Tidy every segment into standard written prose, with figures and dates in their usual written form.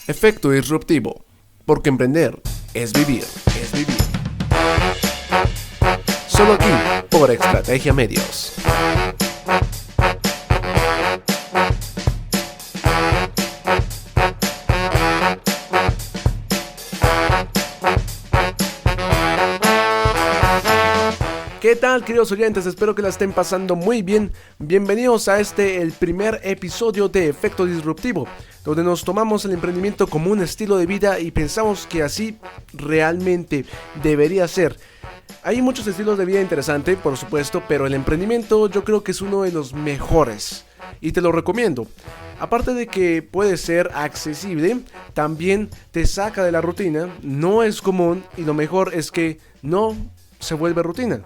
Efecto disruptivo, porque emprender es vivir, Solo aquí, por Estrategia Medios. ¿Qué tal, queridos oyentes? Espero que la estén pasando muy bien. Bienvenidos a el primer episodio de Efecto Disruptivo, donde nos tomamos el emprendimiento como un estilo de vida y pensamos que así realmente debería ser. Hay muchos estilos de vida interesantes, por supuesto, pero el emprendimiento yo creo que es uno de los mejores y te lo recomiendo. Aparte de que puede ser accesible, también te saca de la rutina, no es común y lo mejor es que no se vuelve rutina.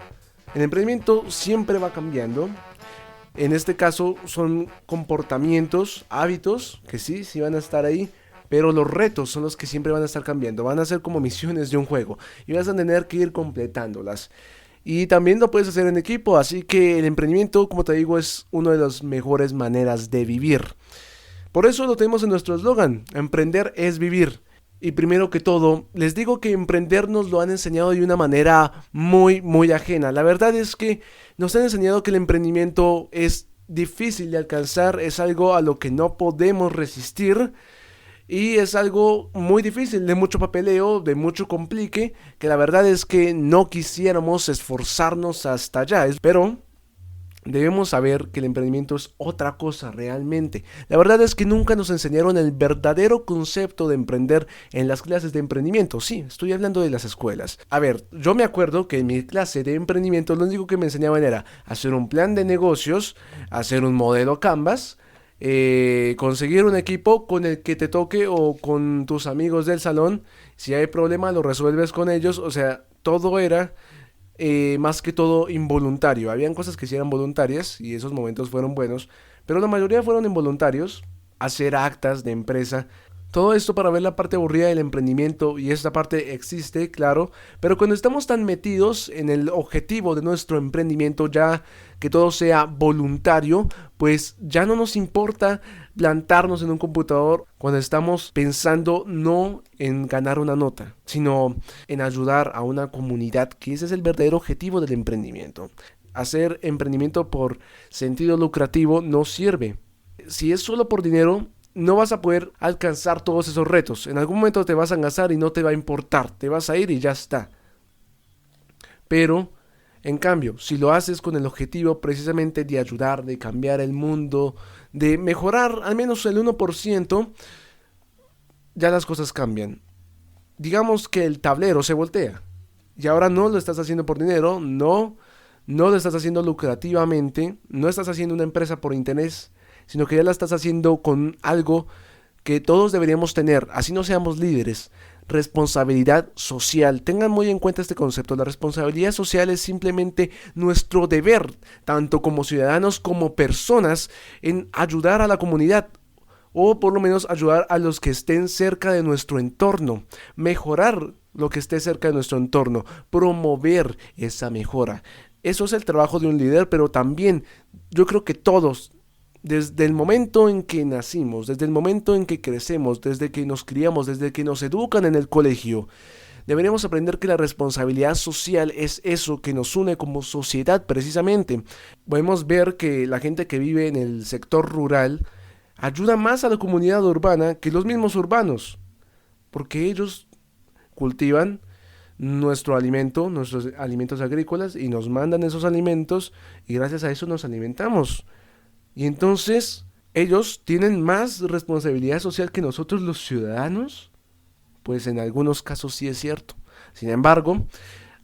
El emprendimiento siempre va cambiando. En este caso son comportamientos, hábitos, que sí van a estar ahí, pero los retos son los que siempre van a estar cambiando. Van a ser como misiones de un juego y vas a tener que ir completándolas. Y también lo puedes hacer en equipo, así que el emprendimiento, como te digo, es una de las mejores maneras de vivir. Por eso lo tenemos en nuestro eslogan: emprender es vivir. Y primero que todo, les digo que emprender nos lo han enseñado de una manera muy ajena. La verdad es que nos han enseñado que el emprendimiento es difícil de alcanzar, es algo a lo que no podemos resistir y es algo muy difícil, de mucho papeleo, de mucho complique, que la verdad es que no quisiéramos esforzarnos hasta allá. Pero debemos saber que el emprendimiento es otra cosa realmente. La verdad es que nunca nos enseñaron el verdadero concepto de emprender en las clases de emprendimiento. Sí, estoy hablando de las escuelas. A ver, yo me acuerdo que en mi clase de emprendimiento lo único que me enseñaban era hacer un plan de negocios, hacer un modelo Canvas, conseguir un equipo con el que te toque o con tus amigos del salón. Si hay problema lo resuelves con ellos. O sea, todo era más que todo involuntario. Habían cosas que sí eran voluntarias y esos momentos fueron buenos, pero la mayoría fueron involuntarios. Hacer actas de empresa, todo esto para ver la parte aburrida del emprendimiento, y esta parte existe, claro, pero cuando estamos tan metidos en el objetivo de nuestro emprendimiento, ya que todo sea voluntario, pues ya no nos importa plantarnos en un computador cuando estamos pensando no en ganar una nota, sino en ayudar a una comunidad, que ese es el verdadero objetivo del emprendimiento. Hacer emprendimiento por sentido lucrativo no sirve. Si es solo por dinero, no vas a poder alcanzar todos esos retos. En algún momento te vas a engasar y no te va a importar, te vas a ir y ya está. Pero en cambio, si lo haces con el objetivo precisamente de ayudar, de cambiar el mundo, de mejorar al menos el 1%, ya las cosas cambian. Digamos que el tablero se voltea y ahora no lo estás haciendo por dinero, no lo estás haciendo lucrativamente, no estás haciendo una empresa por interés, sino que ya la estás haciendo con algo que todos deberíamos tener, así no seamos líderes: responsabilidad social. Tengan muy en cuenta este concepto. La responsabilidad social es simplemente nuestro deber, tanto como ciudadanos como personas, en ayudar a la comunidad, o por lo menos ayudar a los que estén cerca de nuestro entorno, mejorar lo que esté cerca de nuestro entorno, promover esa mejora. Eso es el trabajo de un líder, pero también yo creo que todos, desde el momento en que nacimos, desde el momento en que crecemos, desde que nos criamos, desde que nos educan en el colegio, deberíamos aprender que la responsabilidad social es eso que nos une como sociedad precisamente. Podemos ver que la gente que vive en el sector rural ayuda más a la comunidad urbana que los mismos urbanos, porque ellos cultivan nuestros alimentos agrícolas, y nos mandan esos alimentos y gracias a eso nos alimentamos. Y entonces, ¿ellos tienen más responsabilidad social que nosotros los ciudadanos? Pues en algunos casos sí es cierto. Sin embargo,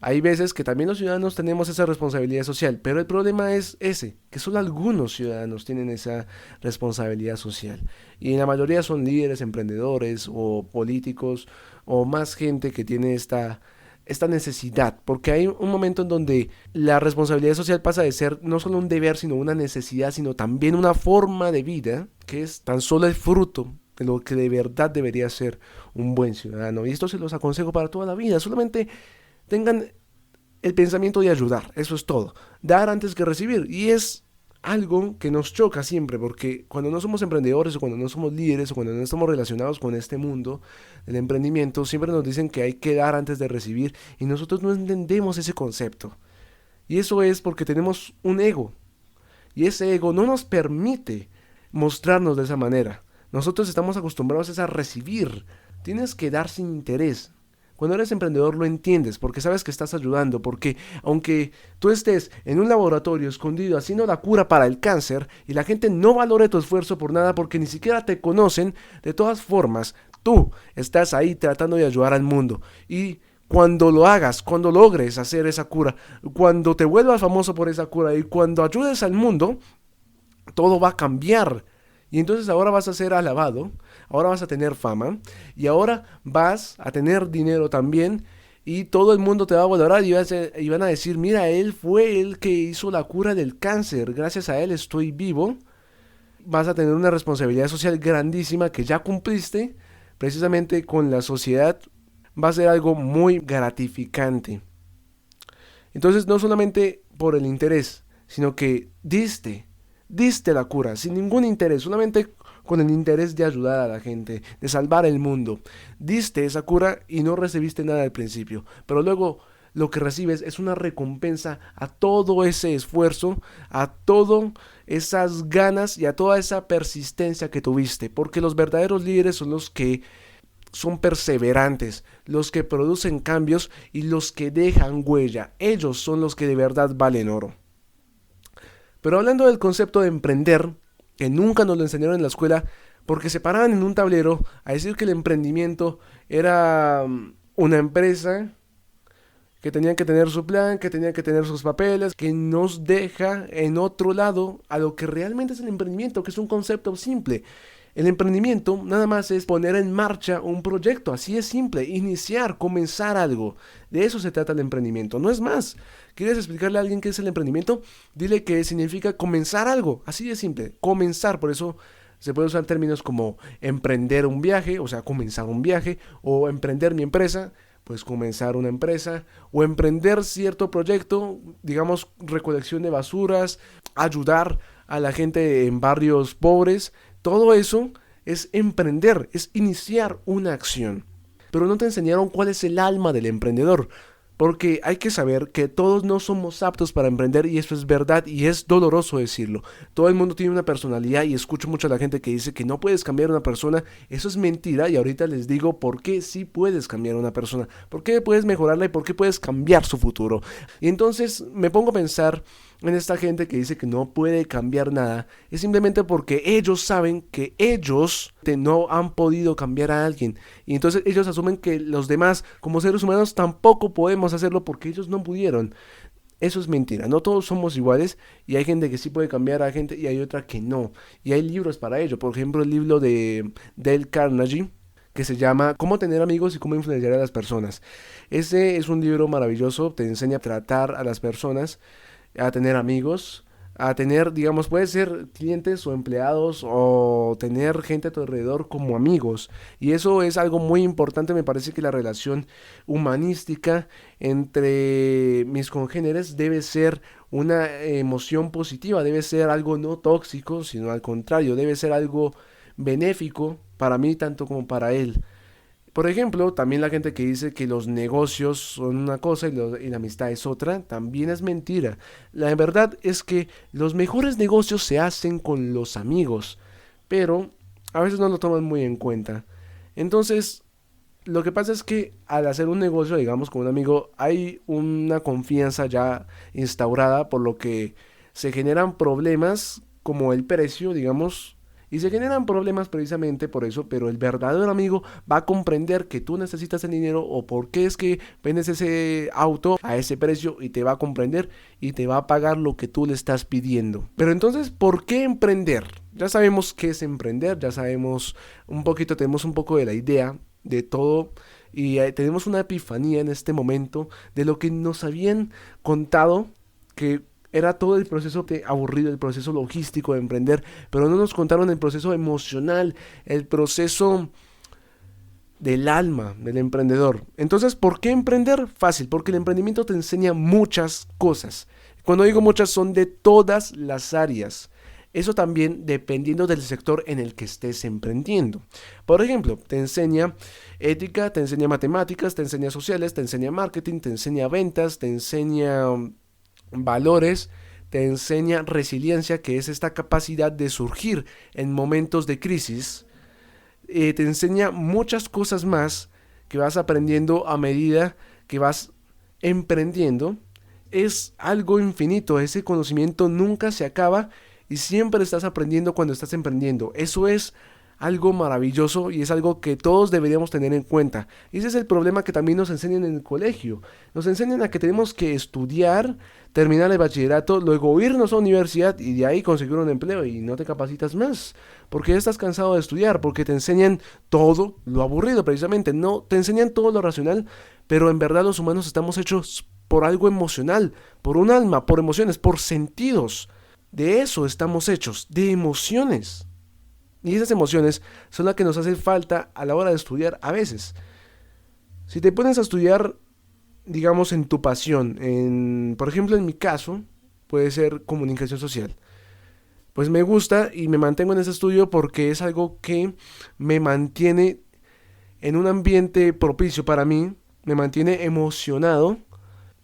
hay veces que también los ciudadanos tenemos esa responsabilidad social, pero el problema es ese, que solo algunos ciudadanos tienen esa responsabilidad social. Y la mayoría son líderes, emprendedores o políticos o más gente que tiene esta necesidad, porque hay un momento en donde la responsabilidad social pasa de ser no solo un deber, sino una necesidad, sino también una forma de vida, que es tan solo el fruto de lo que de verdad debería ser un buen ciudadano. Y esto se los aconsejo para toda la vida. Solamente tengan el pensamiento de ayudar, eso es todo. Dar antes que recibir, y es algo que nos choca siempre, porque cuando no somos emprendedores o cuando no somos líderes o cuando no estamos relacionados con este mundo del emprendimiento, siempre nos dicen que hay que dar antes de recibir y nosotros no entendemos ese concepto. Y eso es porque tenemos un ego y ese ego no nos permite mostrarnos de esa manera. Nosotros estamos acostumbrados a recibir. Tienes que dar sin interés. Cuando eres emprendedor lo entiendes porque sabes que estás ayudando, porque aunque tú estés en un laboratorio escondido haciendo la cura para el cáncer y la gente no valore tu esfuerzo por nada porque ni siquiera te conocen, de todas formas, tú estás ahí tratando de ayudar al mundo. Y cuando lo hagas, cuando logres hacer esa cura, cuando te vuelvas famoso por esa cura y cuando ayudes al mundo, todo va a cambiar. Y entonces ahora vas a ser alabado, ahora vas a tener fama y ahora vas a tener dinero también y todo el mundo te va a valorar y van a decir, mira, él fue el que hizo la cura del cáncer, gracias a él estoy vivo. Vas a tener una responsabilidad social grandísima que ya cumpliste precisamente con la sociedad. Va a ser algo muy gratificante. Entonces no solamente por el interés, sino que diste la cura sin ningún interés, solamente con el interés de ayudar a la gente, de salvar el mundo. Diste esa cura y no recibiste nada al principio, pero luego lo que recibes es una recompensa a todo ese esfuerzo, a todas esas ganas y a toda esa persistencia que tuviste, porque los verdaderos líderes son los que son perseverantes, los que producen cambios y los que dejan huella. Ellos son los que de verdad valen oro. Pero hablando del concepto de emprender, que nunca nos lo enseñaron en la escuela, porque se paraban en un tablero a decir que el emprendimiento era una empresa que tenían que tener su plan, que tenían que tener sus papeles, que nos deja en otro lado a lo que realmente es el emprendimiento, que es un concepto simple. El emprendimiento nada más es poner en marcha un proyecto, así es simple, iniciar, comenzar algo. De eso se trata el emprendimiento, no es más. ¿Quieres explicarle a alguien qué es el emprendimiento? Dile que significa comenzar algo, así de simple, comenzar, por eso se puede usar términos como emprender un viaje, o sea, comenzar un viaje, o emprender mi empresa, pues comenzar una empresa, o emprender cierto proyecto, digamos recolección de basuras, ayudar a la gente en barrios pobres. Todo eso es emprender, es iniciar una acción. Pero no te enseñaron cuál es el alma del emprendedor. Porque hay que saber que todos no somos aptos para emprender y eso es verdad y es doloroso decirlo. Todo el mundo tiene una personalidad y escucho mucho a la gente que dice que no puedes cambiar a una persona. Eso es mentira y ahorita les digo por qué sí puedes cambiar a una persona. Por qué puedes mejorarla y por qué puedes cambiar su futuro. Y entonces me pongo a pensar en esta gente que dice que no puede cambiar nada. Es simplemente porque ellos saben que ellos no han podido cambiar a alguien. Y entonces ellos asumen que los demás como seres humanos tampoco podemos hacerlo porque ellos no pudieron. Eso es mentira, no todos somos iguales y hay gente que sí puede cambiar a gente y hay otra que no. Y hay libros para ello, por ejemplo el libro de Dale Carnegie que se llama Cómo tener amigos y cómo influenciar a las personas. Ese es un libro maravilloso, te enseña a tratar a las personas, a tener amigos, a tener, digamos, puede ser clientes o empleados o tener gente a tu alrededor como amigos. Y eso es algo muy importante, me parece que la relación humanística entre mis congéneres debe ser una emoción positiva, debe ser algo no tóxico, sino al contrario, debe ser algo benéfico para mí tanto como para él. Por ejemplo, también la gente que dice que los negocios son una cosa y la amistad es otra, también es mentira. La verdad es que los mejores negocios se hacen con los amigos, pero a veces no lo toman muy en cuenta. Entonces, lo que pasa es que al hacer un negocio, digamos, con un amigo, hay una confianza ya instaurada, por lo que se generan problemas como el precio, digamos, y se generan problemas precisamente por eso, pero el verdadero amigo va a comprender que tú necesitas el dinero o por qué es que vendes ese auto a ese precio y te va a comprender y te va a pagar lo que tú le estás pidiendo. Pero entonces, ¿por qué emprender? Ya sabemos qué es emprender, ya sabemos un poquito, tenemos un poco de la idea de todo y tenemos una epifanía en este momento de lo que nos habían contado que era todo el proceso aburrido, el proceso logístico de emprender, pero no nos contaron el proceso emocional, el proceso del alma del emprendedor. Entonces, ¿por qué emprender? Fácil, porque el emprendimiento te enseña muchas cosas. Cuando digo muchas, son de todas las áreas. Eso también dependiendo del sector en el que estés emprendiendo. Por ejemplo, te enseña ética, te enseña matemáticas, te enseña sociales, te enseña marketing, te enseña ventas, te enseña valores, te enseña resiliencia, que es esta capacidad de surgir en momentos de crisis. Te enseña muchas cosas más que vas aprendiendo a medida que vas emprendiendo. Es algo infinito, ese conocimiento nunca se acaba y siempre estás aprendiendo cuando estás emprendiendo. Eso es algo maravilloso y es algo que todos deberíamos tener en cuenta. Y ese es el problema que también nos enseñan en el colegio. Nos enseñan a que tenemos que estudiar, terminar el bachillerato, luego irnos a la universidad y de ahí conseguir un empleo y no te capacitas más. Porque ya estás cansado de estudiar, porque te enseñan todo lo aburrido precisamente. No, te enseñan todo lo racional, pero en verdad los humanos estamos hechos por algo emocional, por un alma, por emociones, por sentidos. De eso estamos hechos, de emociones. Y esas emociones son las que nos hacen falta a la hora de estudiar a veces. Si te pones a estudiar, digamos, en tu pasión, por ejemplo, en mi caso, puede ser comunicación social. Pues me gusta y me mantengo en ese estudio porque es algo que me mantiene en un ambiente propicio para mí, me mantiene emocionado.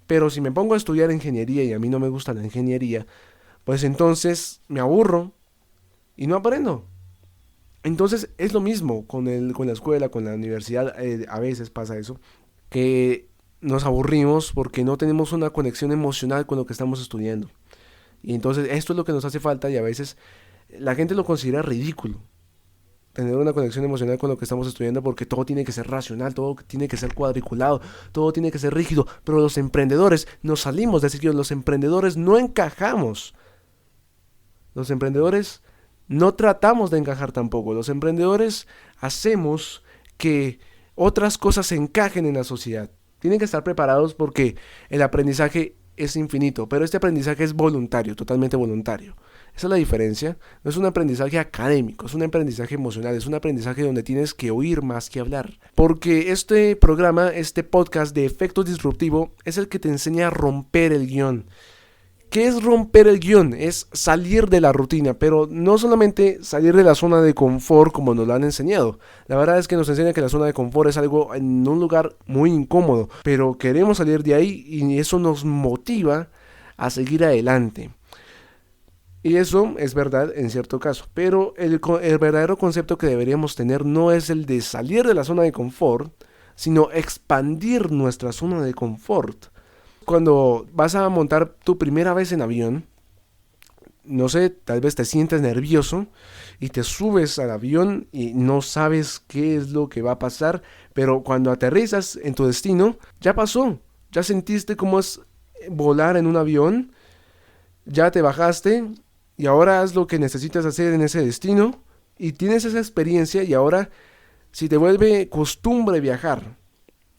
Pero si me pongo a estudiar ingeniería y a mí no me gusta la ingeniería, pues entonces me aburro y no aprendo. Entonces es lo mismo con la escuela, con la universidad, a veces pasa eso, que nos aburrimos porque no tenemos una conexión emocional con lo que estamos estudiando. Y entonces esto es lo que nos hace falta y a veces la gente lo considera ridículo. Tener una conexión emocional con lo que estamos estudiando porque todo tiene que ser racional, todo tiene que ser cuadriculado, todo tiene que ser rígido. Pero los emprendedores nos salimos de ese guión, los emprendedores no encajamos. Los emprendedores no tratamos de encajar tampoco. Los emprendedores hacemos que otras cosas encajen en la sociedad. Tienen que estar preparados porque el aprendizaje es infinito, pero este aprendizaje es voluntario, totalmente voluntario. Esa es la diferencia. No es un aprendizaje académico, es un aprendizaje emocional, es un aprendizaje donde tienes que oír más que hablar. Porque este programa, este podcast de Efecto Disruptivo es el que te enseña a romper el guión. ¿Qué es romper el guión? Es salir de la rutina, pero no solamente salir de la zona de confort como nos lo han enseñado. La verdad es que nos enseñan que la zona de confort es algo en un lugar muy incómodo, pero queremos salir de ahí y eso nos motiva a seguir adelante. Y eso es verdad en cierto caso, pero el verdadero concepto que deberíamos tener no es el de salir de la zona de confort, sino expandir nuestra zona de confort. Cuando vas a montar tu primera vez en avión, no sé, tal vez te sientes nervioso y te subes al avión y no sabes qué es lo que va a pasar, pero cuando aterrizas en tu destino, ya pasó, ya sentiste cómo es volar en un avión, ya te bajaste y ahora haz lo que necesitas hacer en ese destino y tienes esa experiencia y ahora si te vuelve costumbre viajar.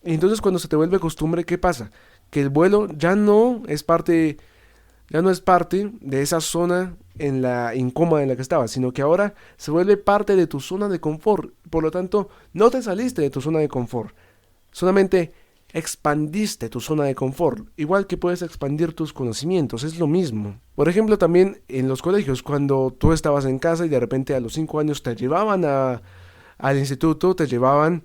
Y entonces cuando se te vuelve costumbre, ¿qué pasa? Que el vuelo ya no es parte de esa zona en la incómoda en la que estabas, sino que ahora se vuelve parte de tu zona de confort. Por lo tanto, no te saliste de tu zona de confort, solamente expandiste tu zona de confort, igual que puedes expandir tus conocimientos, es lo mismo. Por ejemplo, también en los colegios, cuando tú estabas en casa y de repente a los 5 años te llevaban al instituto, te llevaban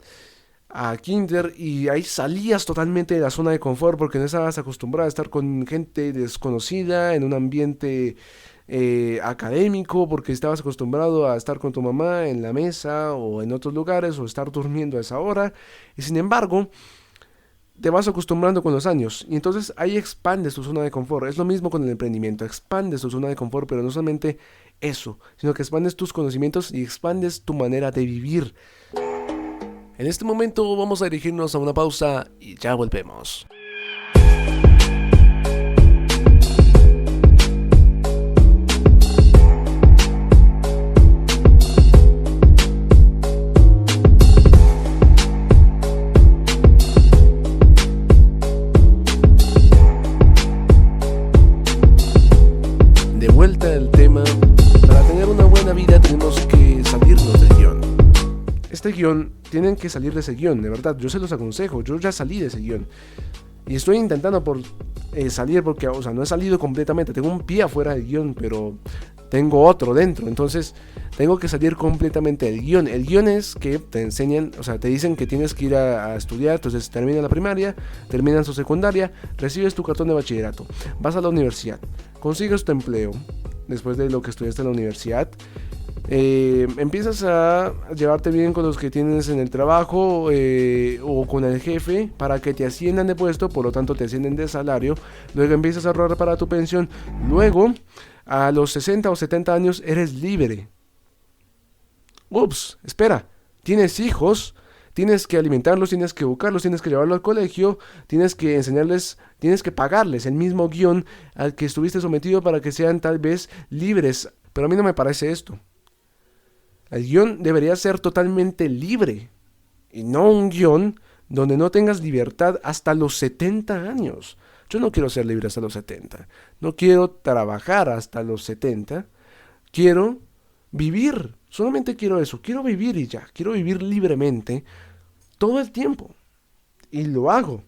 a kinder y ahí salías totalmente de la zona de confort porque no estabas acostumbrado a estar con gente desconocida en un ambiente académico, porque estabas acostumbrado a estar con tu mamá en la mesa o en otros lugares o estar durmiendo a esa hora y sin embargo te vas acostumbrando con los años y entonces ahí expandes tu zona de confort. Es lo mismo con el emprendimiento, expandes tu zona de confort, pero no solamente eso, sino que expandes tus conocimientos y expandes tu manera de vivir. En este momento vamos a dirigirnos a una pausa y ya volvemos. De vuelta al tema, para tener una buena vida tenemos que salirnos del guión. Este guión, tienen que salir de ese guión, de verdad, yo se los aconsejo, yo ya salí de ese guión. Y estoy intentando por salir porque, o sea, no he salido completamente. Tengo un pie afuera del guión, pero tengo otro dentro. Entonces, tengo que salir completamente del guión. El guión es que te enseñan, o sea, te dicen que tienes que ir a estudiar. Entonces, termina la primaria, terminas tu secundaria, recibes tu cartón de bachillerato, vas a la universidad, consigues tu empleo después de lo que estudiaste en la universidad. Empiezas a llevarte bien con los que tienes en el trabajo o con el jefe para que te asciendan de puesto, por lo tanto te ascienden de salario. Luego empiezas a ahorrar para tu pensión. Luego, a los 60 o 70 años, eres libre. Ups, espera, tienes hijos, tienes que alimentarlos, tienes que educarlos, tienes que llevarlos al colegio, tienes que enseñarles, tienes que pagarles el mismo guión al que estuviste sometido para que sean tal vez libres. Pero a mí no me parece esto. El guión debería ser totalmente libre y no un guión donde no tengas libertad hasta los 70 años. Yo no quiero ser libre hasta los 70. No quiero trabajar hasta los 70. Quiero vivir. Solamente quiero eso. Quiero vivir y ya. Quiero vivir libremente todo el tiempo. Y lo hago.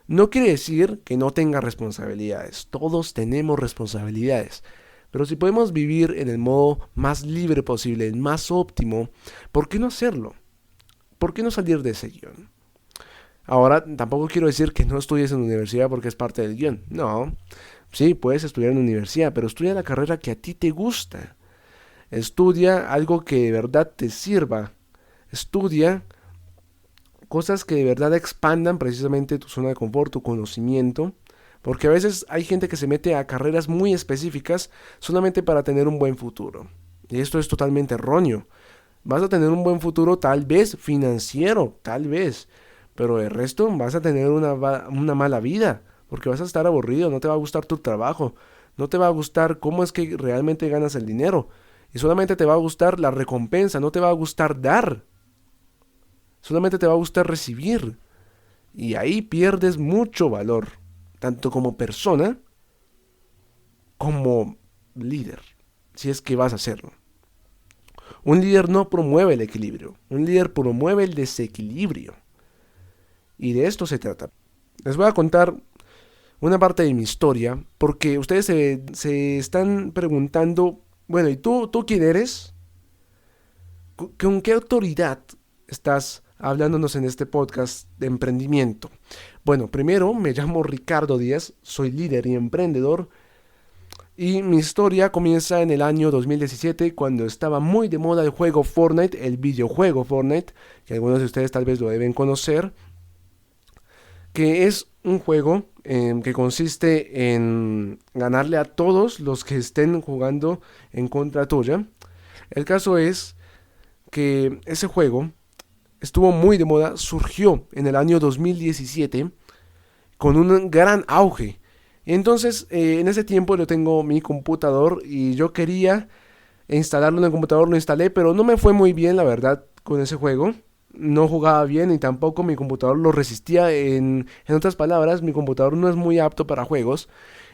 No quiere decir que no tenga responsabilidades. Todos tenemos responsabilidades. Pero si podemos vivir en el modo más libre posible, el más óptimo, ¿por qué no hacerlo? ¿Por qué no salir de ese guión? Ahora, tampoco quiero decir que no estudies en la universidad porque es parte del guión. No, sí, puedes estudiar en la universidad, pero estudia la carrera que a ti te gusta. Estudia algo que de verdad te sirva. Estudia cosas que de verdad expandan precisamente tu zona de confort, tu conocimiento. Porque a veces hay gente que se mete a carreras muy específicas solamente para tener un buen futuro. Y esto es totalmente erróneo. Vas a tener un buen futuro tal vez financiero, tal vez. Pero el resto vas a tener una mala vida. Porque vas a estar aburrido, no te va a gustar tu trabajo. No te va a gustar cómo es que realmente ganas el dinero. Y solamente te va a gustar la recompensa, no te va a gustar dar. Solamente te va a gustar recibir. Y ahí pierdes mucho valor. Tanto como persona, como líder, si es que vas a hacerlo. Un líder no promueve el equilibrio, un líder promueve el desequilibrio. Y de esto se trata. Les voy a contar una parte de mi historia, porque ustedes se están preguntando, bueno, ¿y tú quién eres? ¿Con qué autoridad estás hablándonos en este podcast de emprendimiento? Bueno, primero me llamo Ricardo Díaz, soy líder y emprendedor y mi historia comienza en el año 2017 cuando estaba muy de moda el juego Fortnite, el videojuego Fortnite, que algunos de ustedes tal vez lo deben conocer, que es un juego que consiste en ganarle a todos los que estén jugando en contra tuya. El caso es que ese juego estuvo muy de moda, surgió en el año 2017 con un gran auge. Entonces, en ese tiempo yo tengo mi computador y yo quería instalarlo en el computador, lo instalé, pero no me fue muy bien, la verdad, con ese juego. No jugaba bien y tampoco mi computador lo resistía. En otras palabras, mi computador no es muy apto para juegos.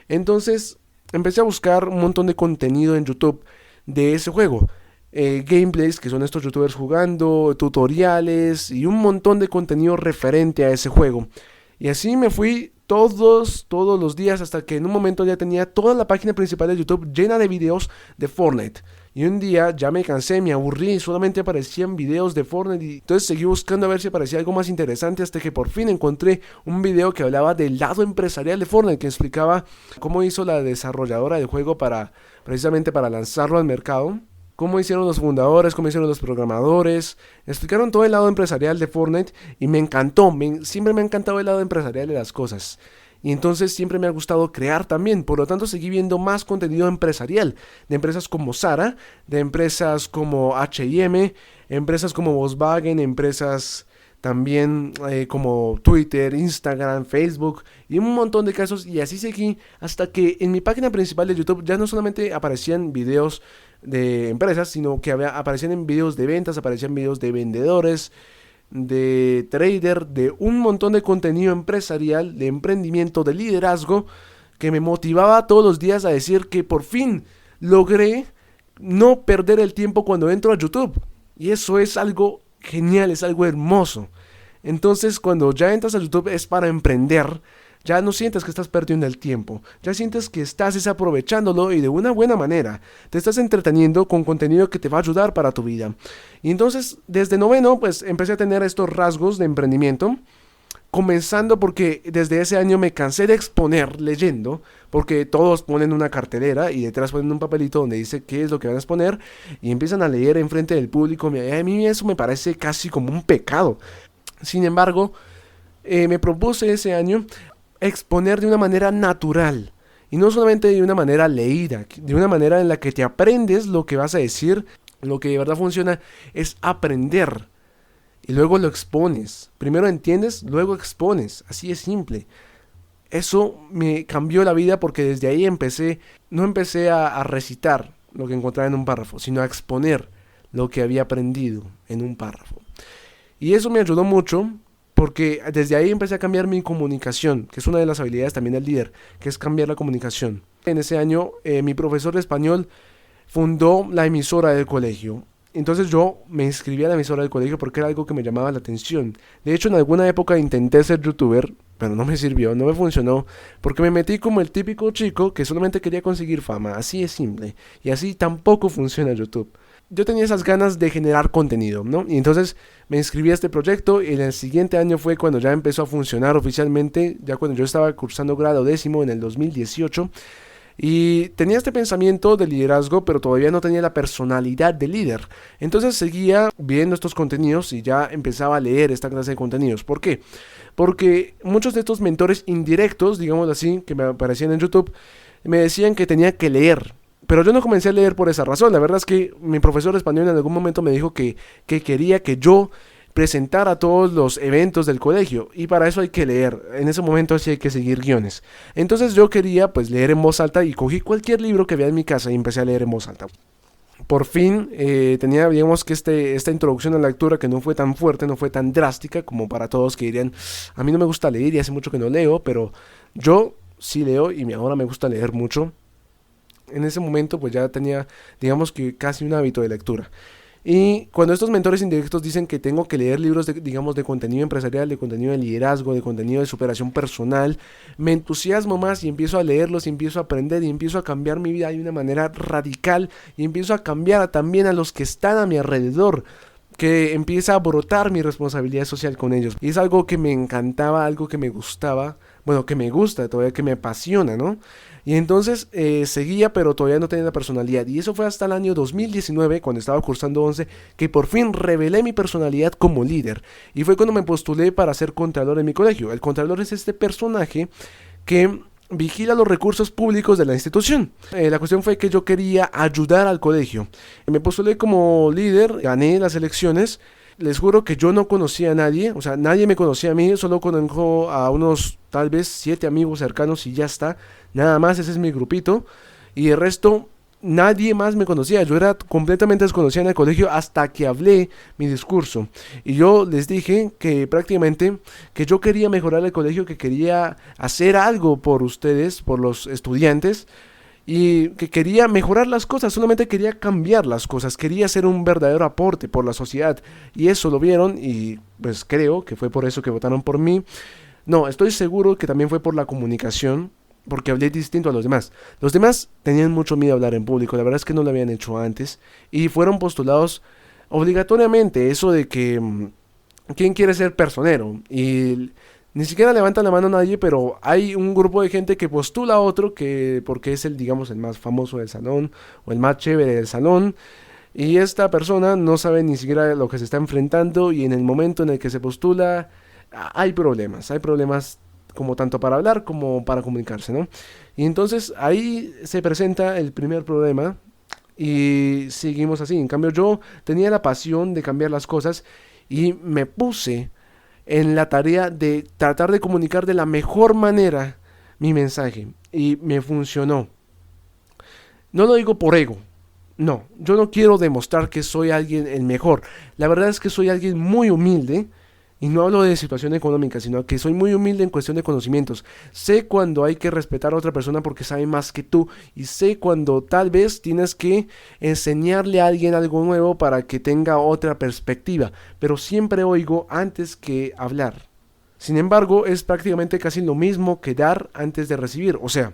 Entonces, empecé a buscar un montón de contenido en YouTube de ese juego. Gameplays, que son estos youtubers jugando, tutoriales y un montón de contenido referente a ese juego. Y así me fui todos los días hasta que en un momento ya tenía toda la página principal de YouTube llena de videos de Fortnite. Y un día ya me cansé, me aburrí y solamente aparecían videos de Fortnite. Y entonces seguí buscando a ver si aparecía algo más interesante hasta que por fin encontré un video que hablaba del lado empresarial de Fortnite, que explicaba cómo hizo la desarrolladora del juego precisamente para lanzarlo al mercado. Cómo hicieron los fundadores, cómo hicieron los programadores. Explicaron todo el lado empresarial de Fortnite y me encantó. Siempre me ha encantado el lado empresarial de las cosas. Y entonces siempre me ha gustado crear también. Por lo tanto seguí viendo más contenido empresarial. De empresas como Zara, de empresas como H&M, empresas como Volkswagen, empresas también como Twitter, Instagram, Facebook y un montón de casos. Y así seguí hasta que en mi página principal de YouTube ya no solamente aparecían videos de empresas, sino que aparecían en videos de ventas, aparecían videos de vendedores, de trader, de un montón de contenido empresarial, de emprendimiento, de liderazgo, que me motivaba todos los días a decir que por fin logré no perder el tiempo cuando entro a YouTube. Y eso es algo genial, es algo hermoso. Entonces, cuando ya entras a YouTube es para emprender, Ya no sientes que estás perdiendo el tiempo, ya sientes que estás desaprovechándolo y de una buena manera. Te estás entreteniendo con contenido que te va a ayudar para tu vida. Y entonces, desde noveno, pues empecé a tener estos rasgos de emprendimiento. Comenzando porque desde ese año me cansé de exponer leyendo, porque todos ponen una cartelera y detrás ponen un papelito donde dice qué es lo que van a exponer y empiezan a leer enfrente del público. A mí eso me parece casi como un pecado. Sin embargo, me propuse ese año exponer de una manera natural. Y no solamente de una manera leída, de una manera en la que te aprendes lo que vas a decir. Lo que de verdad funciona es aprender. Y luego lo expones. Primero entiendes, luego expones. Así es simple. Eso me cambió la vida porque desde ahí no empecé a recitar lo que encontraba en un párrafo, sino a exponer lo que había aprendido en un párrafo. Y eso me ayudó mucho porque desde ahí empecé a cambiar mi comunicación, que es una de las habilidades también del líder, que es cambiar la comunicación. En ese año, mi profesor de español fundó la emisora del colegio. Entonces yo me inscribí a la emisora del colegio porque era algo que me llamaba la atención. De hecho, en alguna época intenté ser youtuber, pero no me sirvió, no me funcionó, porque me metí como el típico chico que solamente quería conseguir fama, así es simple. Y así tampoco funciona YouTube. Yo tenía esas ganas de generar contenido, ¿no? Y entonces me inscribí a este proyecto y en el siguiente año fue cuando ya empezó a funcionar oficialmente, ya cuando yo estaba cursando grado 10º en el 2018. Y tenía este pensamiento de liderazgo, pero todavía no tenía la personalidad de líder. Entonces seguía viendo estos contenidos y ya empezaba a leer esta clase de contenidos. ¿Por qué? Porque muchos de estos mentores indirectos, digamos así, que me aparecían en YouTube, me decían que tenía que leer. Pero yo no comencé a leer por esa razón. La verdad es que mi profesor de español en algún momento me dijo que quería que yo presentar a todos los eventos del colegio y para eso hay que leer, en ese momento sí hay que seguir guiones. Entonces yo quería pues leer en voz alta y cogí cualquier libro que había en mi casa y empecé a leer en voz alta. Por fin tenía, digamos que esta introducción a la lectura que no fue tan fuerte, no fue tan drástica como para todos que dirían, a mí no me gusta leer y hace mucho que no leo, pero yo sí leo y ahora me gusta leer mucho. En ese momento pues ya tenía, digamos que casi un hábito de lectura. Y cuando estos mentores indirectos dicen que tengo que leer libros digamos, de contenido empresarial, de contenido de liderazgo, de contenido de superación personal, me entusiasmo más y empiezo a leerlos y empiezo a aprender y empiezo a cambiar mi vida de una manera radical y empiezo a cambiar también a los que están a mi alrededor, que empieza a brotar mi responsabilidad social con ellos. Y es algo que me encantaba, algo que me gustaba, bueno, que me gusta, todavía que me apasiona, ¿no? Y entonces seguía, pero todavía no tenía la personalidad. Y eso fue hasta el año 2019, cuando estaba cursando 11, que por fin revelé mi personalidad como líder. Y fue cuando me postulé para ser contador en mi colegio. El contador es este personaje que vigila los recursos públicos de la institución. La cuestión fue que yo quería ayudar al colegio. Me postulé como líder, gané las elecciones. Les juro que yo no conocía a nadie, o sea, nadie me conocía a mí, solo conozco a unos tal vez 7 amigos cercanos y ya está, nada más, ese es mi grupito, y el resto nadie más me conocía, yo era completamente desconocido en el colegio hasta que hablé mi discurso, y yo les dije que prácticamente que yo quería mejorar el colegio, que quería hacer algo por ustedes, por los estudiantes, y que quería mejorar las cosas, solamente quería cambiar las cosas, quería hacer un verdadero aporte por la sociedad, y eso lo vieron y pues creo que fue por eso que votaron por mí. No, estoy seguro que también fue por la comunicación, porque hablé distinto a los demás. Los demás tenían mucho miedo a hablar en público, la verdad es que no lo habían hecho antes, y fueron postulados obligatoriamente, eso de que ¿quién quiere ser personero? Y ni siquiera levanta la mano a nadie, pero hay un grupo de gente que postula a otro que porque es el, digamos, el más famoso del salón o el más chévere del salón. Y esta persona no sabe ni siquiera lo que se está enfrentando y en el momento en el que se postula hay problemas como tanto para hablar como para comunicarse, ¿no? Y entonces ahí se presenta el primer problema y seguimos así. En cambio yo tenía la pasión de cambiar las cosas y me puse en la tarea de tratar de comunicar de la mejor manera mi mensaje y me funcionó. No lo digo por ego, no, yo no quiero demostrar que soy alguien el mejor. La verdad es que soy alguien muy humilde y no hablo de situación económica, sino que soy muy humilde en cuestión de conocimientos. Sé cuando hay que respetar a otra persona porque sabe más que tú y sé cuando tal vez tienes que enseñarle a alguien algo nuevo para que tenga otra perspectiva, pero siempre oigo antes que hablar. Sin embargo, es prácticamente casi lo mismo que dar antes de recibir. O sea,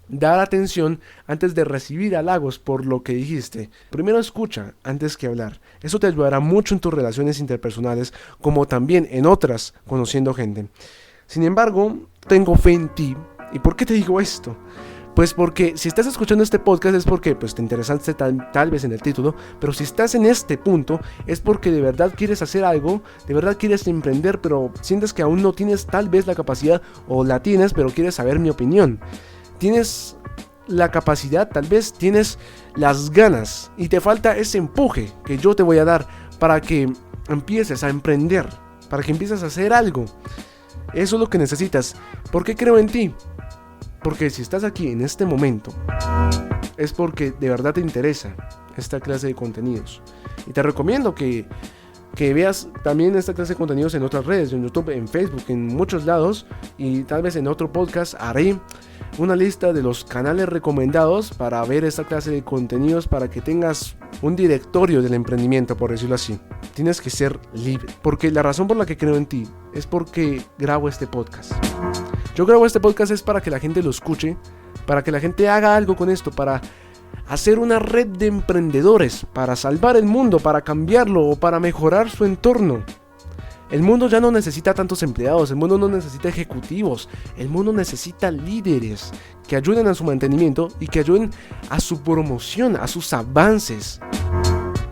dar atención antes de recibir halagos por lo que dijiste. Primero escucha antes que hablar. Eso te ayudará mucho en tus relaciones interpersonales, como también en otras, conociendo gente. Sin embargo, tengo fe en ti. ¿Y por qué te digo esto? Pues porque si estás escuchando este podcast es porque pues, te interesaste tal vez en el título, pero si estás en este punto es porque de verdad quieres hacer algo, de verdad quieres emprender, pero sientes que aún no tienes tal vez la capacidad, o la tienes, pero quieres saber mi opinión. Tienes la capacidad, tal vez tienes las ganas y te falta ese empuje que yo te voy a dar para que empieces a emprender, para que empieces a hacer algo. Eso es lo que necesitas. ¿Por qué creo en ti? Porque si estás aquí en este momento es porque de verdad te interesa esta clase de contenidos. Y te recomiendo que veas también esta clase de contenidos en otras redes, en YouTube, en Facebook, en muchos lados. Y tal vez en otro podcast haré una lista de los canales recomendados para ver esta clase de contenidos, para que tengas un directorio del emprendimiento, por decirlo así. Tienes que ser libre, porque la razón por la que creo en ti es porque grabo este podcast. Yo grabo este podcast es para que la gente lo escuche, para que la gente haga algo con esto, para hacer una red de emprendedores, para salvar el mundo, para cambiarlo o para mejorar su entorno. El mundo ya no necesita tantos empleados, el mundo no necesita ejecutivos, el mundo necesita líderes que ayuden a su mantenimiento y que ayuden a su promoción, a sus avances.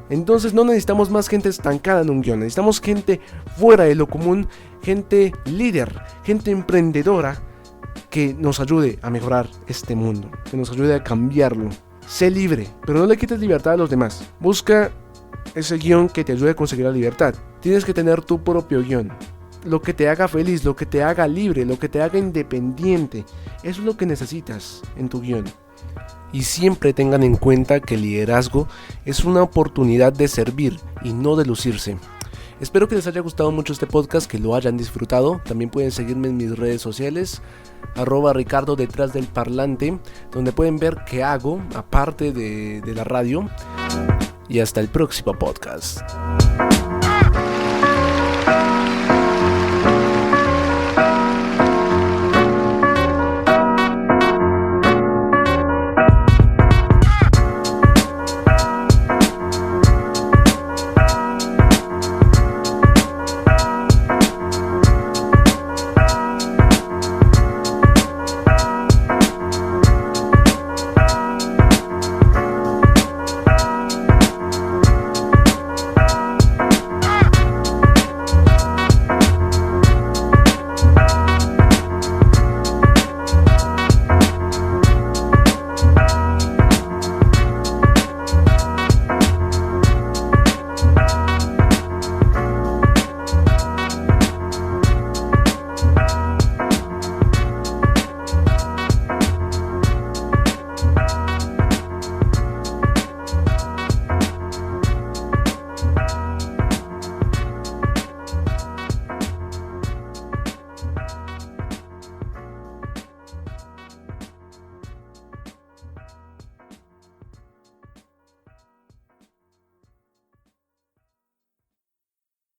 Entonces no necesitamos más gente estancada en un guión, necesitamos gente fuera de lo común, gente líder, gente emprendedora que nos ayude a mejorar este mundo, que nos ayude a cambiarlo. Sé libre, pero no le quites libertad a los demás. Busca ese guión que te ayude a conseguir la libertad. Tienes que tener tu propio guión. Lo que te haga feliz, lo que te haga libre, lo que te haga independiente. Eso es lo que necesitas en tu guión. Y siempre tengan en cuenta que el liderazgo es una oportunidad de servir y no de lucirse. Espero que les haya gustado mucho este podcast, que lo hayan disfrutado. También pueden seguirme en mis redes sociales, @Ricardo detrás del parlante, donde pueden ver qué hago aparte de la radio. Y hasta el próximo podcast.